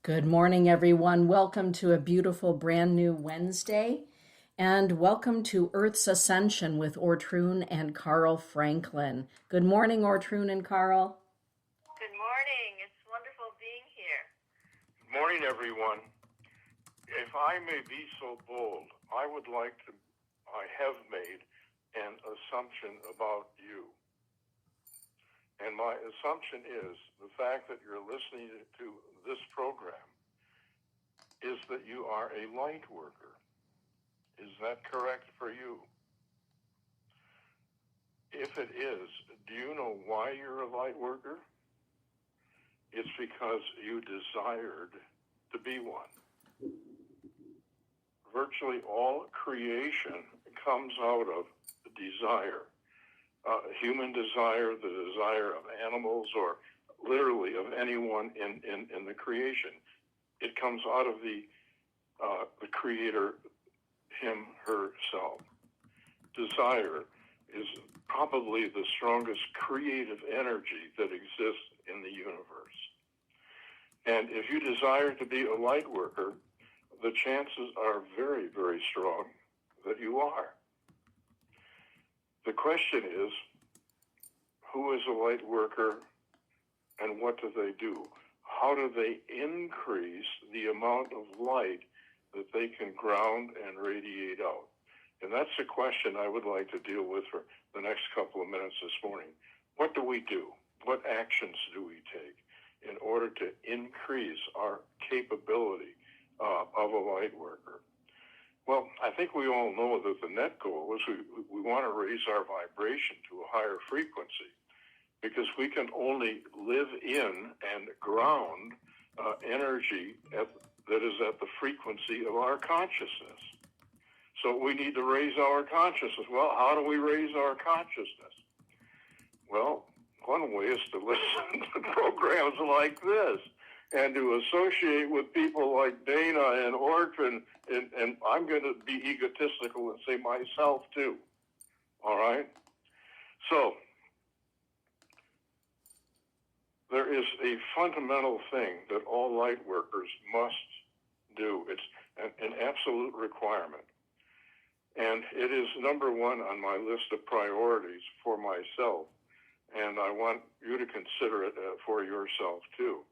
Good morning, everyone. Welcome to a beautiful brand new Wednesday, and welcome to Earth's Ascension with Ortrun and Carl Franklin. Good morning, Ortrun and Carl. Good morning. It's wonderful being here. Good morning, everyone. If I may be so bold, I have made an assumption about you. And my assumption is the fact that you're listening to this program is that you are a light worker. Is that correct for you? If it is, do you know why you're a light worker? It's because you desired to be one. Virtually all creation comes out of desire. Human desire, the desire of animals, or literally of anyone in the creation. It comes out of the creator, him, herself. Desire is probably the strongest creative energy that exists in the universe. And if you desire to be a light worker, the chances are very, very strong that you are. The question is, who is a light worker and what do they do? How do they increase the amount of light that they can ground and radiate out? And that's a question I would like to deal with for the next couple of minutes this morning. What do we do? What actions do we take in order to increase our capability of a light worker? Well, I think we all know that the net goal is we want to raise our vibration to a higher frequency, because we can only live in and ground energy that is at the frequency of our consciousness. So we need to raise our consciousness. Well, how do we raise our consciousness? Well, one way is to listen to programs like this and to associate with people like Dana and Ortrun, and I'm going to be egotistical and say myself too. All right? So, there is a fundamental thing that all light workers must do. It's an absolute requirement. And it is number one on my list of priorities for myself. And I want you to consider it for yourself too.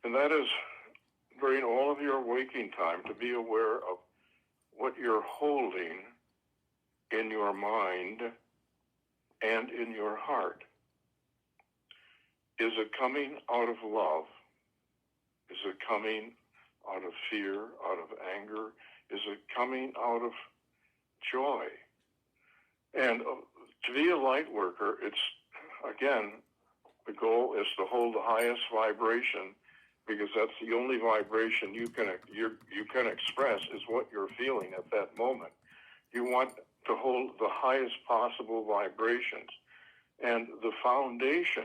And that is, during all of your waking time, to be aware of what you're holding in your mind and in your heart. Is it coming out of love? Is it coming out of fear, out of anger? Is it coming out of joy? And to be a light worker, it's, again, the goal is to hold the highest vibration, because that's the only vibration you can express is what you're feeling at that moment. You want to hold the highest possible vibrations. And the foundation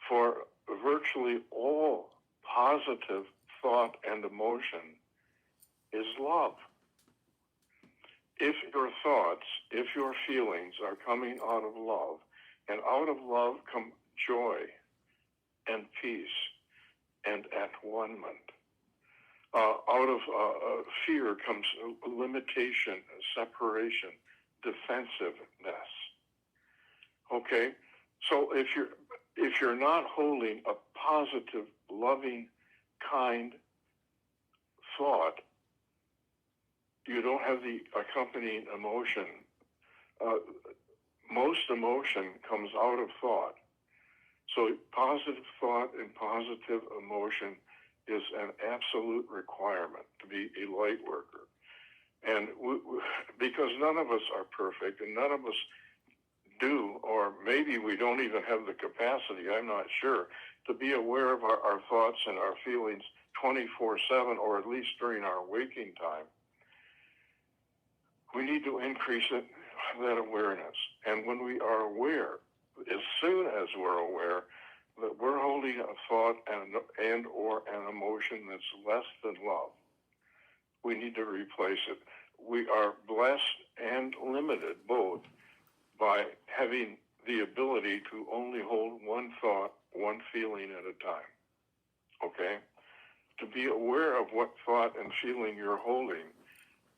for virtually all positive thought and emotion is love. If your thoughts, if your feelings are coming out of love, and out of love come joy and peace and at-one-ment. Out of fear comes limitation, separation, defensiveness. Okay? So if you're not holding a positive, loving, kind thought, you don't have the accompanying emotion. Most emotion comes out of thought. So positive thought and positive emotion is an absolute requirement to be a light worker. And because none of us are perfect and none of us do, or maybe we don't even have the capacity, I'm not sure, to be aware of our thoughts and our feelings 24/7, or at least during our waking time. We need to increase that awareness. And when we are aware, as soon as we're aware that we're holding a thought and or an emotion that's less than love, we need to replace it. We are blessed and limited both by having the ability to only hold one thought, one feeling at a time. Okay? To be aware of what thought and feeling you're holding,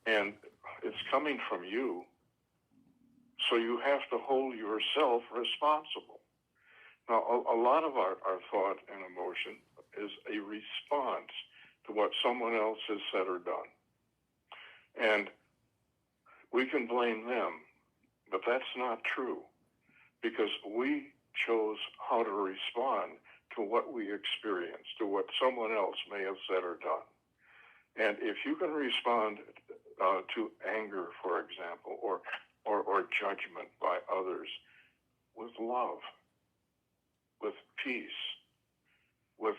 and it's coming from you, so you have to hold yourself responsible. Now, a lot of our thought and emotion is a response to what someone else has said or done. And we can blame them, but that's not true, because we chose how to respond to what we experienced, to what someone else may have said or done. And if you can respond to anger, for example, or judgment by others with love, with peace, with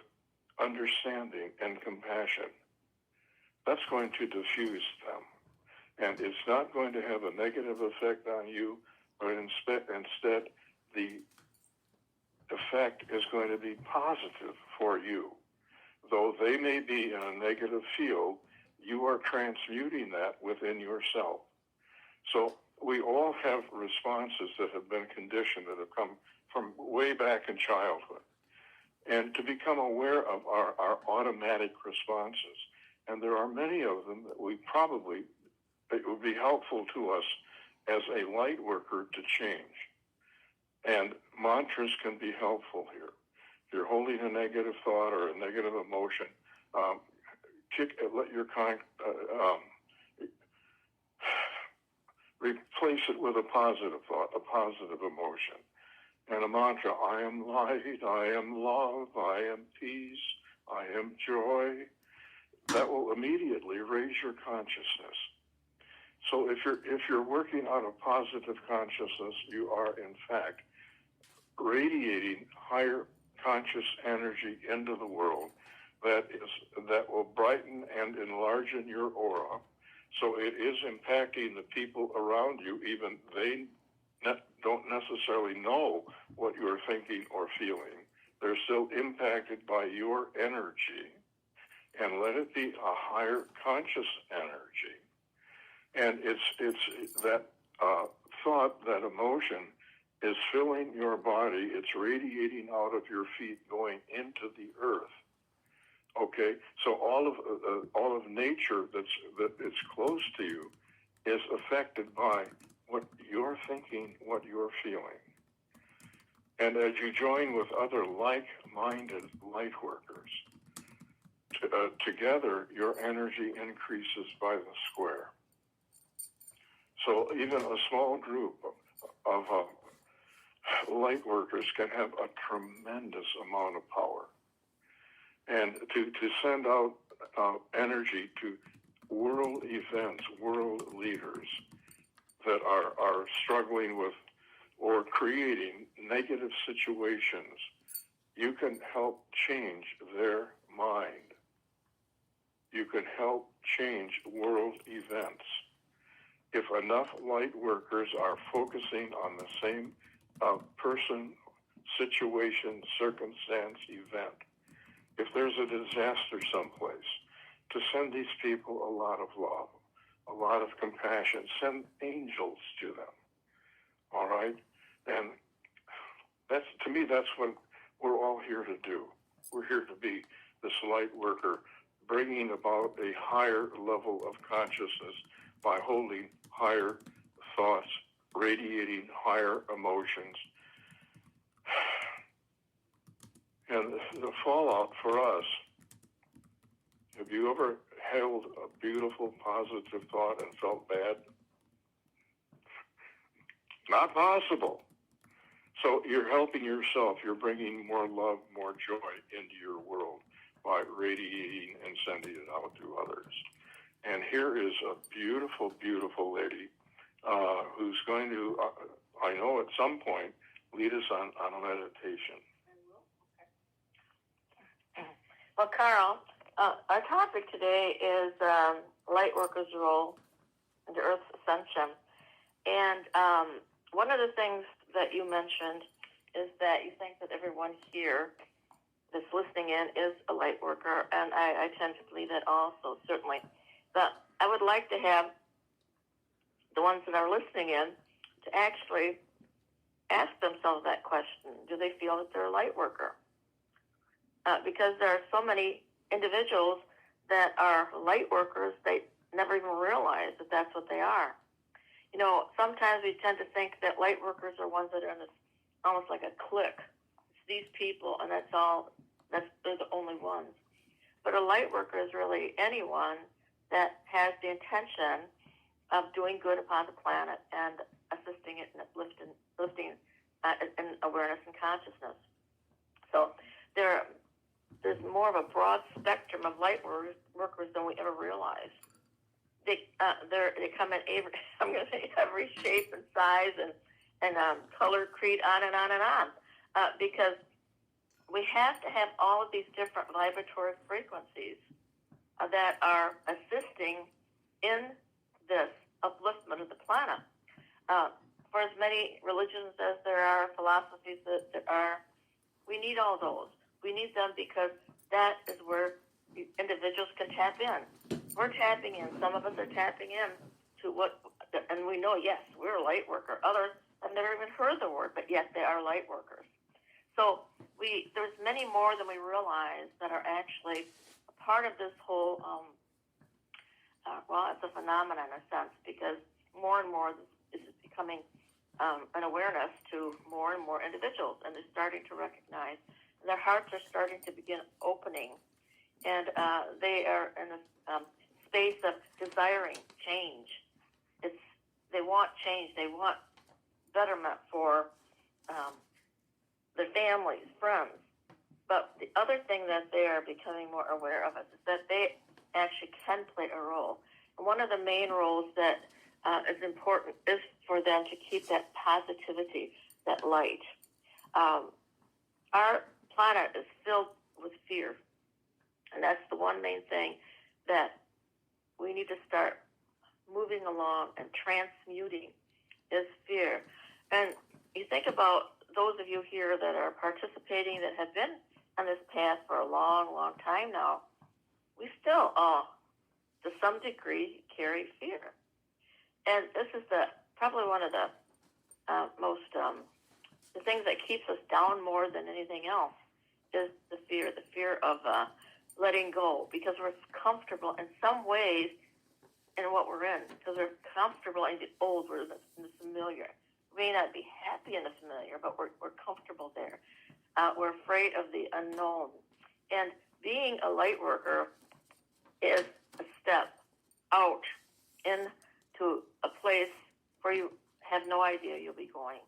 understanding and compassion, that's going to diffuse them. And it's not going to have a negative effect on you, but instead the effect is going to be positive for you. Though they may be in a negative field, you are transmuting that within yourself. So we all have responses that have been conditioned, that have come from way back in childhood. And to become aware of our automatic responses, and there are many of them that it would be helpful to us as a light worker to change. And mantras can be helpful here. If you're holding a negative thought or a negative emotion, replace it with a positive thought, a positive emotion. And a mantra: I am light, I am love, I am peace, I am joy. That will immediately raise your consciousness. So if you're working out of positive consciousness, you are in fact radiating higher conscious energy into the world that will brighten and enlarge your aura. So it is impacting the people around you, even they don't necessarily know what you're thinking or feeling. They're still impacted by your energy. And let it be a higher conscious energy. And it's that thought, that emotion is filling your body. It's radiating out of your feet, going into the earth. Okay, so all of nature that's close to you is affected by what you're thinking, what you're feeling. And as you join with other like-minded light workers, together your energy increases by the square. So even a small group of light workers can have a tremendous amount of power. And to send out energy to world events, world leaders that are struggling with or creating negative situations, you can help change their mind. You can help change world events. If enough light workers are focusing on the same person, situation, circumstance, event, if there's a disaster someplace, to send these people a lot of love, a lot of compassion, send angels to them, all right? And to me, that's what we're all here to do. We're here to be this light worker, bringing about a higher level of consciousness by holding higher thoughts, radiating higher emotions. And the fallout for us, have you ever held a beautiful, positive thought and felt bad? Not possible. So you're helping yourself. You're bringing more love, more joy into your world by radiating and sending it out to others. And here is a beautiful, beautiful lady who's going to I know at some point, lead us on a meditation. Well, Carl, our topic today is Lightworkers' role in the Earth's ascension. And one of the things that you mentioned is that you think that everyone here that's listening in is a light worker, and I tend to believe that also, certainly. But I would like to have the ones that are listening in to actually ask themselves that question. Do they feel that they're a light worker? Because there are so many individuals that are light workers, they never even realize that that's what they are. You know, sometimes we tend to think that light workers are ones that are in this, almost like a clique. It's these people, and that's all. They're the only ones. But a light worker is really anyone that has the intention of doing good upon the planet and assisting it in lifting in awareness and consciousness. So there's more of a broad spectrum of light workers than we ever realized. They come in every, I'm going to say every shape and size and color, creed, on and on and on, because we have to have all of these different vibratory frequencies that are assisting in this upliftment of the planet. For as many religions as there are, philosophies that there are, we need all those. We need them because that is where individuals can tap in. We're tapping in. Some of us are tapping in to what, and we know, yes, we're a light worker. Others have never even heard the word, but yet they are light workers. So there's many more than we realize that are actually a part of this whole, well, it's a phenomenon in a sense, because more and more this is becoming an awareness to more and more individuals, and they're starting to recognize, and their hearts are starting to begin opening, and they are in a space of desiring change. They want change. They want betterment for their families, friends. But the other thing that they are becoming more aware of is that they actually can play a role. And one of the main roles that is important is for them to keep that positivity, that light. Our planet is filled with fear. And that's the one main thing that we need to start moving along and transmuting is fear. And you think about those of you here that are participating that have been on this path for a long, long time now, we still, to some degree, carry fear. And this is probably one of the the things that keeps us down more than anything else is the fear of letting go, because we're comfortable in some ways in what we're in, because we're comfortable in the old, we're in the familiar. We may not be happy in the familiar, but we're comfortable there. We're afraid of the unknown. And being a light worker is a step out into a place where you have no idea you'll be going.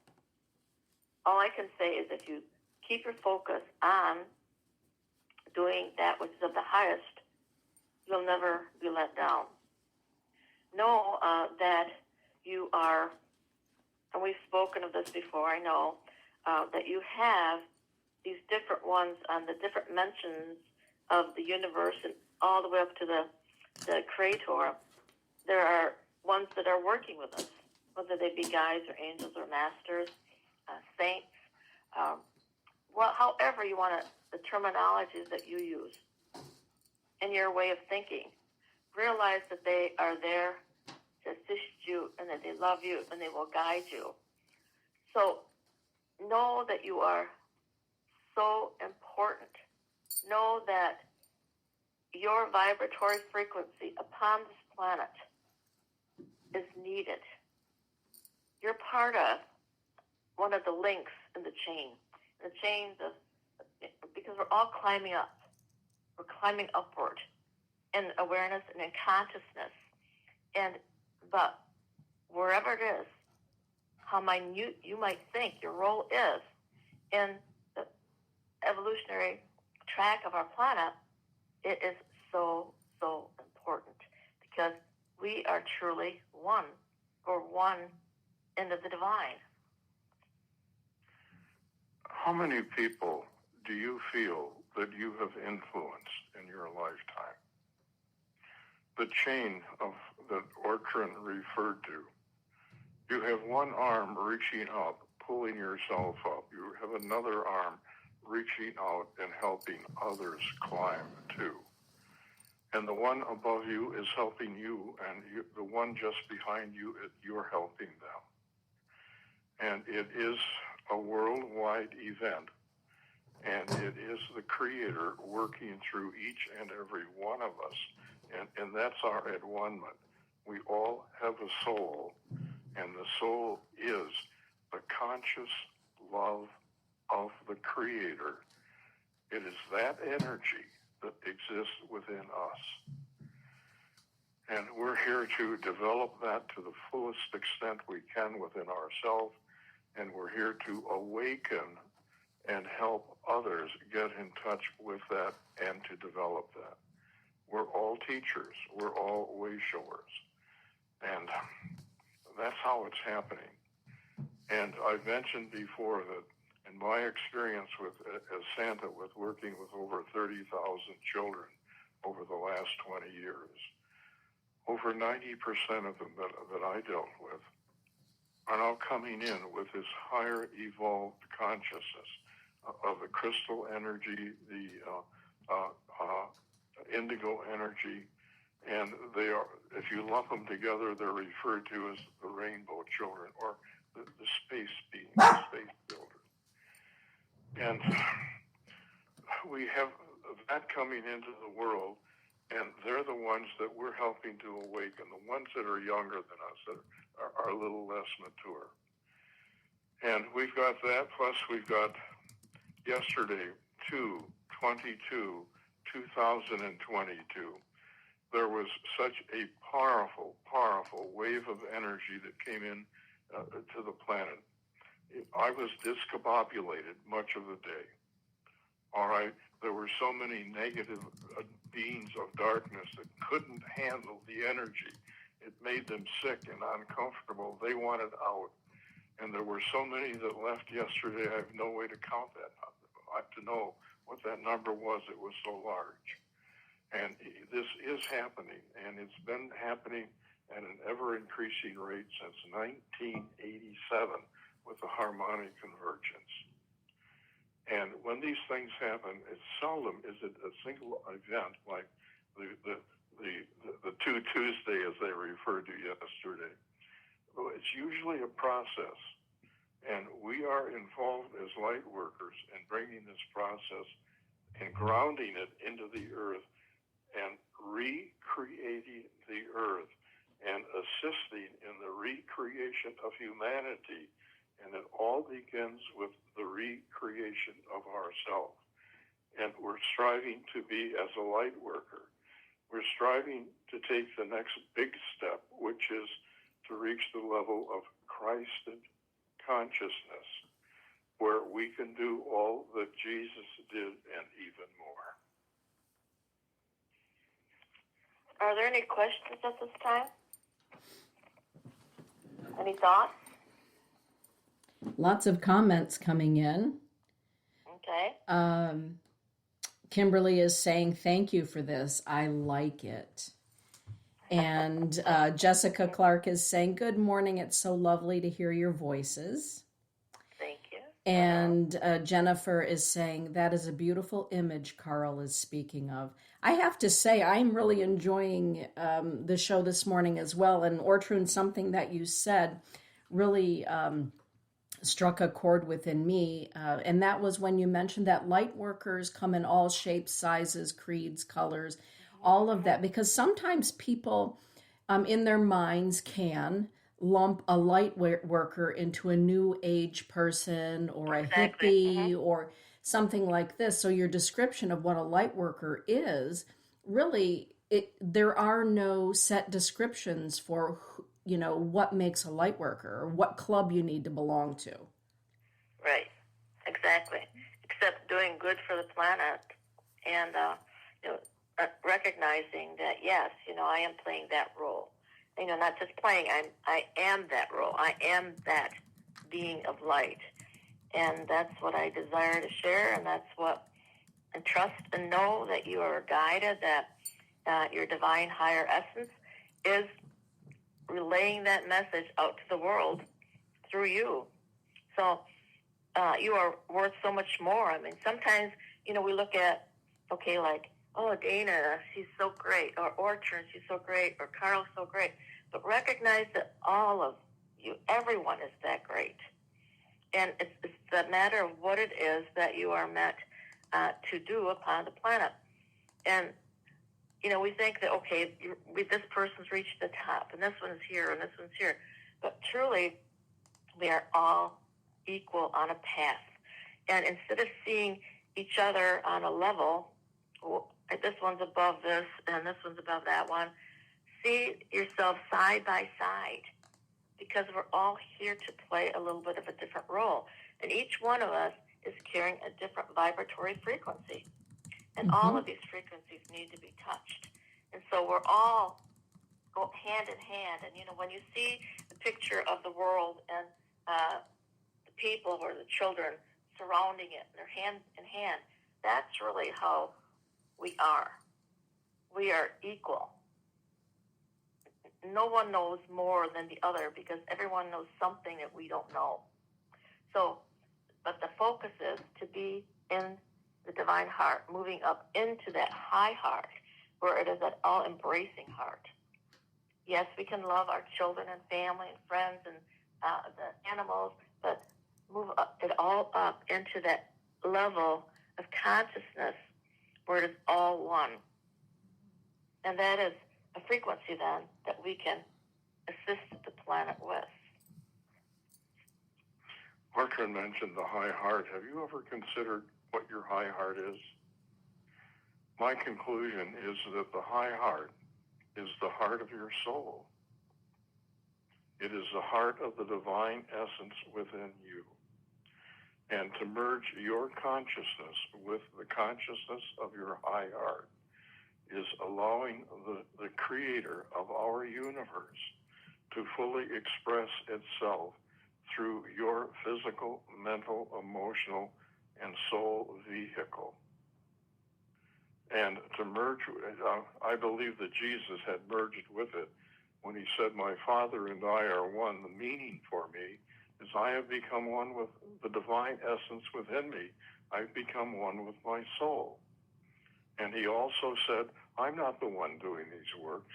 All I can say is if you keep your focus on doing that which is of the highest, you'll never be let down. Know that you are, and we've spoken of this before, I know, that you have these different ones on the different mentions of the universe and all the way up to the Creator. There are ones that are working with us, whether they be guides or angels or masters, saints, well, however you want to, the terminologies that you use in your way of thinking. Realize that they are there to assist you and that they love you and they will guide you. So know that you are so important. Know that your vibratory frequency upon this planet is needed. You're part of one of the links in the chains of, because we're all climbing up. We're climbing upward in awareness and in consciousness. But wherever it is, how minute you might think your role is in the evolutionary track of our planet, it is so, so important, because we are truly one. We're one into the divine. How many people do you feel that you have influenced in your lifetime? The chain of that Ortrun referred to. You have one arm reaching up, pulling yourself up. You have another arm reaching out and helping others climb too. And the one above you is helping you, and the one just behind you, you're helping them. And it is a worldwide event, and it is the Creator working through each and every one of us, and that's our at one-ment. We all have a soul, and the soul is the conscious love of the Creator. It is that energy that exists within us. And we're here to develop that to the fullest extent we can within ourselves, and we're here to awaken and help others get in touch with that and to develop that. We're all teachers. We're all way showers. And that's how it's happening. And I've mentioned before that in my experience with as Santa, with working with over 30,000 children over the last 20 years, over 90% of them that I dealt with are now coming in with this higher evolved consciousness of the crystal energy, the indigo energy, and they are, if you lump them together, they're referred to as the rainbow children, or the space beings, the space children. And we have that coming into the world, and they're the ones that we're helping to awaken, the ones that are younger than us, that are a little less mature. And we've got that, plus we've got yesterday, 2022, there was such a powerful, powerful wave of energy that came in to the planet. I was discombobulated much of the day. All right, there were so many negative beings of darkness that couldn't handle the energy. It made them sick and uncomfortable. They wanted out. And there were so many that left yesterday, I have no way to count that number. I have to know what that number was. It was so large. And this is happening, and it's been happening at an ever-increasing rate since 1987 with the harmonic convergence. And when these things happen, it's seldom is it a single event like the 2 Tuesday, as they referred to yesterday. Well, it's usually a process, and we are involved as light workers in bringing this process and grounding it into the earth and recreating the earth and assisting in the recreation of humanity. And it all begins with the recreation of ourselves. And we're striving to be, as a light worker, we're striving to take the next big step, which is to reach the level of Christed consciousness, where we can do all that Jesus did and even more. Are there any questions at this time? Any thoughts? Lots of comments coming in. Okay. Kimberly is saying, thank you for this. I like it. And Jessica Clark is saying, good morning. It's so lovely to hear your voices. Thank you. And Jennifer is saying, that is a beautiful image Carl is speaking of. I have to say, I'm really enjoying the show this morning as well. And Ortrun, something that you said really struck a chord within me. And that was when you mentioned that light workers come in all shapes, sizes, creeds, colors, all of that. Because sometimes people in their minds can lump a light worker into a new age person or a hippie or something like this. So your description of what a light worker is, really, there are no set descriptions for, what makes a light worker or what club you need to belong to. Right, exactly. Except doing good for the planet and, recognizing that, yes, I am playing that role. Not just playing, I am that role. I am that being of light. And that's what I desire to share, and that's what, and trust and know that you are guided, that your divine higher essence is relaying that message out to the world through you. So you are worth so much more. I mean, sometimes, we look at, okay, like, oh, Dana, she's so great, or Ortrun, she's so great, or Carl's so great. But recognize that all of you, everyone is that great. And it's the matter of what it is that you are meant to do upon the planet. And, we think that, okay, this person's reached the top, and this one's here, and this one's here. But truly, we are all equal on a path. And instead of seeing each other on a level, this one's above this, and this one's above that one, see yourself side by side, because we're all here to play a little bit of a different role. And each one of us is carrying a different vibratory frequency. And all of these frequencies need to be touched. And so we're all go hand in hand. And, when you see the picture of the world and the people or the children surrounding it, and they're hand in hand, that's really how we are. We are equal. No one knows more than the other because everyone knows something that we don't know. So, but the focus is to be in the divine heart, moving up into that high heart, where it is that all-embracing heart. Yes, we can love our children and family and friends and the animals, but move it all up into that level of consciousness where it is all one. And that is a frequency then that we can assist the planet with. Ortrun mentioned the high heart. Have you ever considered what your high heart is? My conclusion is that the high heart is the heart of your soul. It is the heart of the divine essence within you. And to merge your consciousness with the consciousness of your high heart is allowing the creator of our universe to fully express itself through your physical, mental, emotional, and soul vehicle. And to merge, I believe that Jesus had merged with it when he said, "My Father and I are one." The meaning for me is I have become one with the divine essence within me. I've become one with my soul. And he also said, I'm not the one doing these works.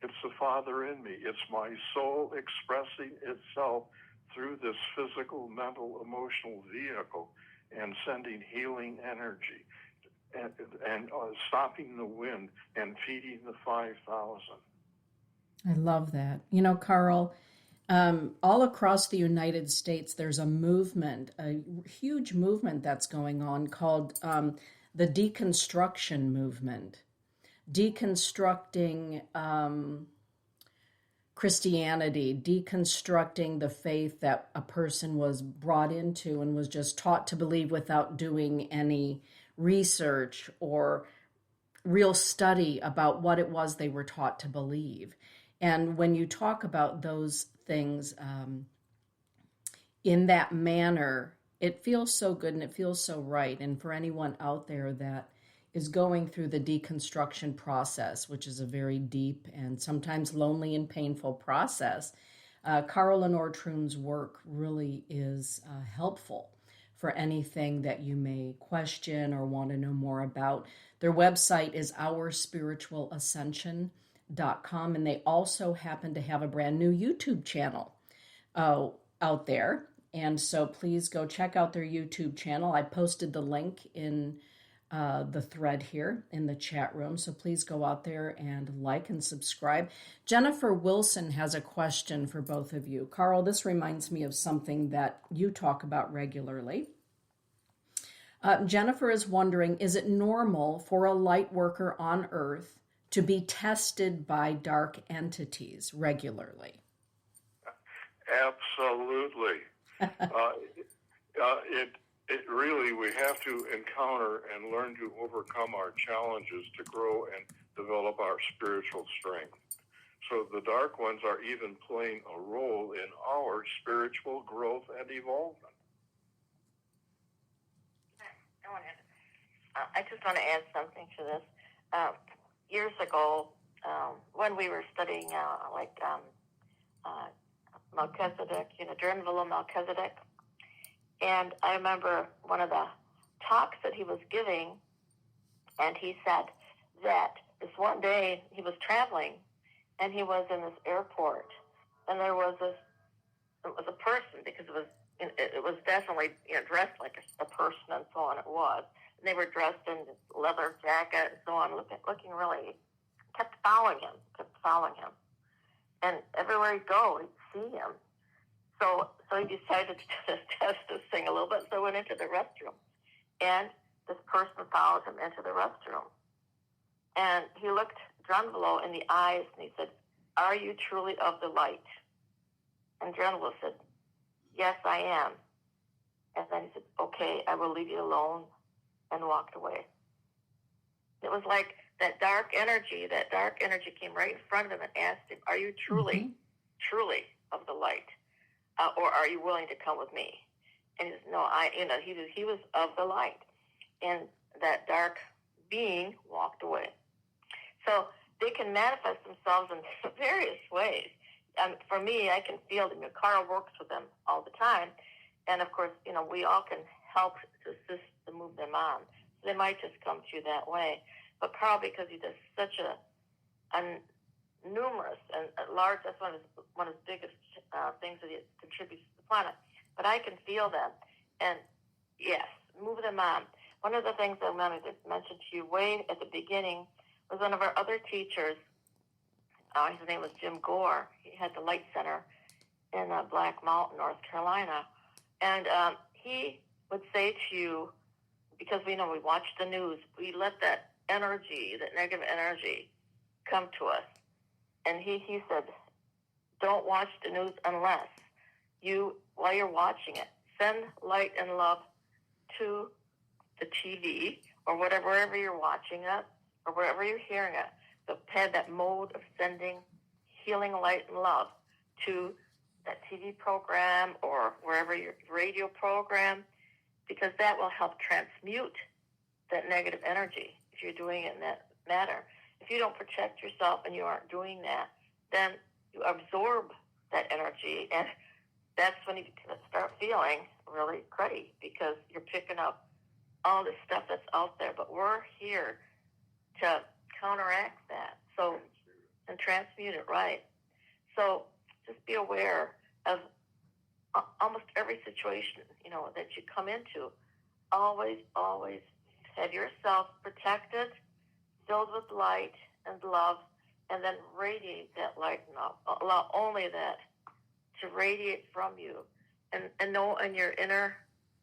It's the Father in me. It's my soul expressing itself through this physical, mental, emotional vehicle and sending healing energy and stopping the wind and feeding the 5,000. I love that. Carl, all across the United States, there's a movement, a huge movement that's going on called the Deconstruction Movement. Deconstructing Christianity, deconstructing the faith that a person was brought into and was just taught to believe without doing any research or real study about what it was they were taught to believe. And when you talk about those things in that manner, it feels so good and it feels so right. And for anyone out there that is going through the deconstruction process, which is a very deep and sometimes lonely and painful process, Carl and Ortrun's work really is helpful for anything that you may question or want to know more about. Their website is ourspiritualascension.com, and they also happen to have a brand new YouTube channel out there. And so please go check out their YouTube channel. I posted the link in the thread here in the chat room. So please go out there and like and subscribe. Jennifer Wilson has a question for both of you. Carl, this reminds me of something that you talk about regularly. Jennifer is wondering, is it normal for a light worker on Earth to be tested by dark entities regularly? Absolutely. It really, we have to encounter and learn to overcome our challenges to grow and develop our spiritual strength. So the dark ones are even playing a role in our spiritual growth and evolvement. I just want to add something to this. Years ago, when we were studying Melchizedek, Drenville Melchizedek, and I remember one of the talks that he was giving, and he said that this one day he was traveling, and he was in this airport, and there was a person, because it was definitely dressed like a person and so on. It was, and they were dressed in this leather jacket and so on, looking really, kept following him, and everywhere he'd go, he'd see him. So he decided to test this thing a little bit. So he went into the restroom, and this person followed him into the restroom, and he looked Drenville in the eyes, and he said, "Are you truly of the light?" And Drenville said, "Yes, I am." And then he said, "Okay, I will leave you alone," and walked away. It was like that dark energy came right in front of him and asked him, "Are you truly of the light? Or are you willing to come with me?" And he said, "No, he was of the light." And that dark being walked away. So they can manifest themselves in various ways. For me, I can feel them. Carl works with them all the time. And of course, we all can help to assist to move them on. So they might just come to you that way. But Carl, because he does such a numerous and large, that's one of his biggest things that he contributes to the planet. But I can feel them. And yes, move them on. One of the things I wanted to mention to you way at the beginning was one of our other teachers. His name was Jim Gore. He had the Light Center in Black Mountain, North Carolina. And he would say to you, because we watch the news, we let that energy, that negative energy, come to us. And he said, don't watch the news unless while you're watching it, send light and love to the TV or wherever you're watching it or wherever you're hearing it. So have that mode of sending healing light and love to that TV program or wherever your radio program, because that will help transmute that negative energy if you're doing it in that manner. If you don't protect yourself and you aren't doing that, then you absorb that energy, and that's when you start feeling really cruddy because you're picking up all this stuff that's out there. But we're here to counteract that, and transmute it, right? So just be aware of almost every situation, that you come into. Always have yourself protected, filled with light and love, and then radiate that light and love. Allow only that to radiate from you, and know in your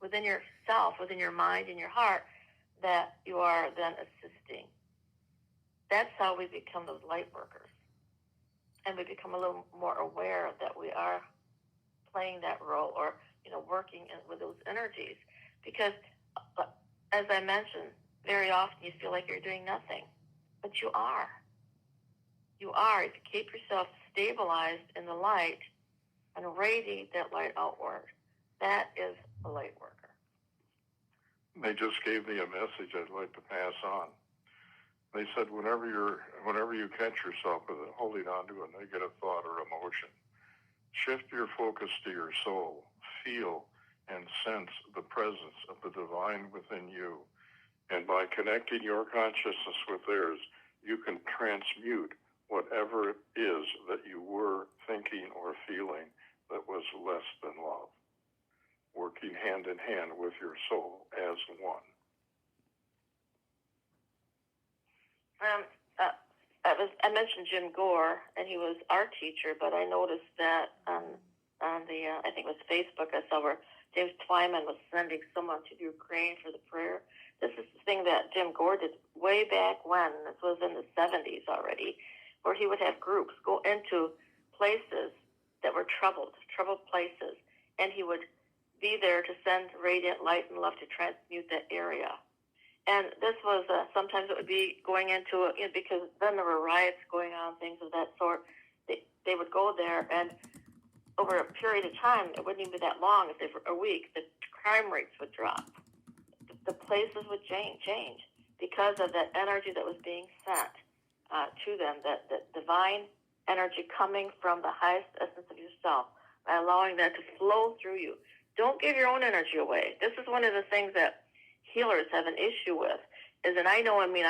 within yourself, within your mind and your heart, that you are then assisting. That's how we become those light workers. And we become a little more aware that we are playing that role or, working with those energies. Because, as I mentioned, very often you feel like you're doing nothing. But you are. You are. If you keep yourself stabilized in the light and radiate that light outward, that is a light worker. They just gave me a message I'd like to pass on. They said whenever you catch yourself holding on to a negative thought or emotion, shift your focus to your soul, feel and sense the presence of the divine within you. And by connecting your consciousness with theirs, you can transmute whatever it is that you were thinking or feeling that was less than love, working hand in hand with your soul as one. I mentioned Jim Gore, and he was our teacher, but I noticed that on the, I think it was Facebook, I saw where James Twyman was sending someone to Ukraine for the prayer. This is the thing that Jim Gore did way back when. This was in the 70s already, where he would have groups go into places that were troubled places, and he would be there to send radiant light and love to transmute that area. And this was, sometimes it would be going into, because then there were riots going on, things of that sort. They would go there, and over a period of time, it wouldn't even be that long, if they were a week, the crime rates would drop. the places would change because of that energy that was being sent to them, that divine energy coming from the highest essence of yourself, by allowing that to flow through you. Don't give your own energy away. This is one of the things that healers have an issue with, is that I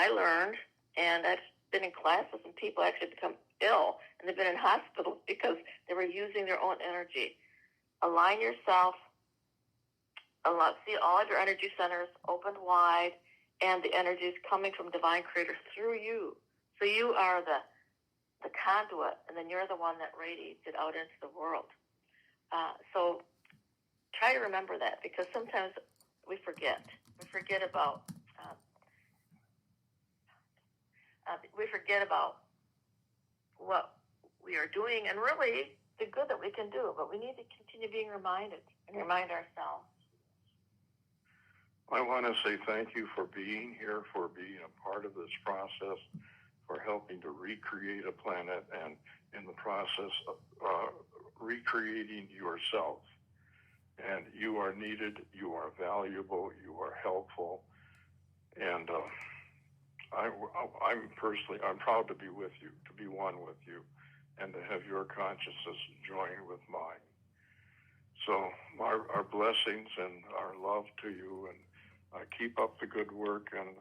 learned, and I've been in classes, and people actually become ill, and they've been in hospitals because they were using their own energy. Align yourself, see all of your energy centers open wide, and the energy is coming from Divine Creator through you. So you are the conduit, and then you're the one that radiates it out into the world. So try to remember that, because sometimes we forget. We forget about what we are doing, and really the good that we can do. But we need to continue being reminded and remind ourselves. I want to say thank you for being here, for being a part of this process, for helping to recreate a planet, and in the process of recreating yourself. And you are needed, you are valuable, you are helpful, and I'm proud to be with you, to be one with you, and to have your consciousness join with mine. So our blessings and our love to you, and keep up the good work and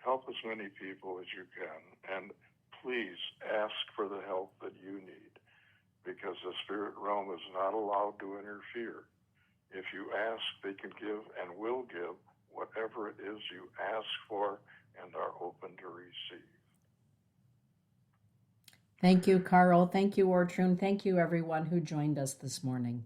help as many people as you can. And please ask for the help that you need, because the spirit realm is not allowed to interfere. If you ask, they can give and will give whatever it is you ask for and are open to receive. Thank you, Carl. Thank you, Ortrun. Thank you, everyone who joined us this morning.